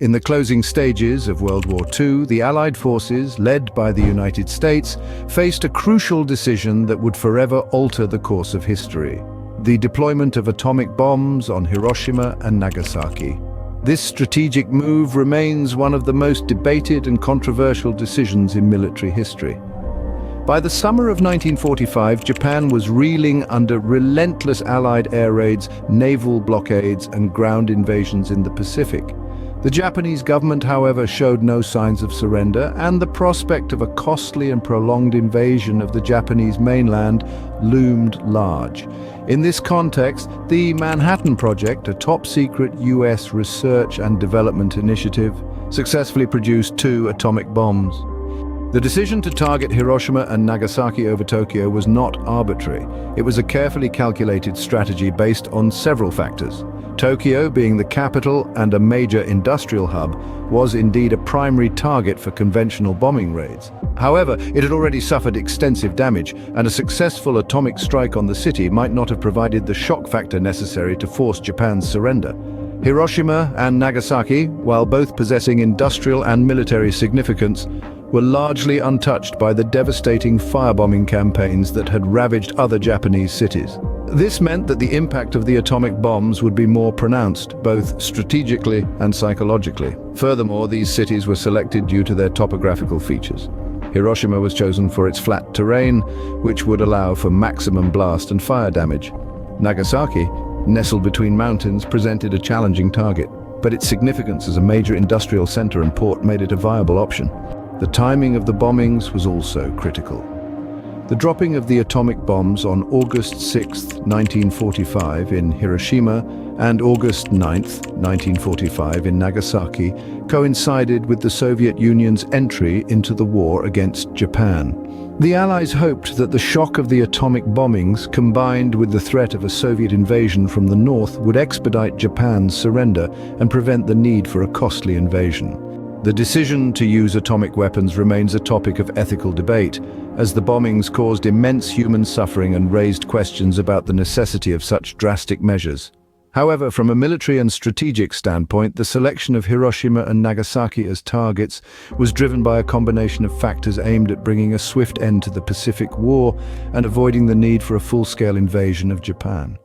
In the closing stages of World War II, the Allied forces, led by the United States, faced a crucial decision that would forever alter the course of history: the deployment of atomic bombs on Hiroshima and Nagasaki. This strategic move remains one of the most debated and controversial decisions in military history. By the summer of 1945, Japan was reeling under relentless Allied air raids, naval blockades, and ground invasions in the Pacific. The Japanese government, however, showed no signs of surrender, and the prospect of a costly and prolonged invasion of the Japanese mainland loomed large. In this context, the Manhattan Project, a top-secret US research and development initiative, successfully produced 2 atomic bombs. The decision to target Hiroshima and Nagasaki over Tokyo was not arbitrary. It was a carefully calculated strategy based on several factors. Tokyo, being the capital and a major industrial hub, was indeed a primary target for conventional bombing raids. However, it had already suffered extensive damage, and a successful atomic strike on the city might not have provided the shock factor necessary to force Japan's surrender. Hiroshima and Nagasaki, while both possessing industrial and military significance, were largely untouched by the devastating firebombing campaigns that had ravaged other Japanese cities. This meant that the impact of the atomic bombs would be more pronounced, both strategically and psychologically. Furthermore, these cities were selected due to their topographical features. Hiroshima was chosen for its flat terrain, which would allow for maximum blast and fire damage. Nagasaki, nestled between mountains, presented a challenging target, but its significance as a major industrial center and port made it a viable option. The timing of the bombings was also critical. The dropping of the atomic bombs on August 6, 1945 in Hiroshima and August 9, 1945 in Nagasaki coincided with the Soviet Union's entry into the war against Japan. The Allies hoped that the shock of the atomic bombings, combined with the threat of a Soviet invasion from the north, would expedite Japan's surrender and prevent the need for a costly invasion. The decision to use atomic weapons remains a topic of ethical debate, as the bombings caused immense human suffering and raised questions about the necessity of such drastic measures. However, from a military and strategic standpoint, the selection of Hiroshima and Nagasaki as targets was driven by a combination of factors aimed at bringing a swift end to the Pacific War and avoiding the need for a full-scale invasion of Japan.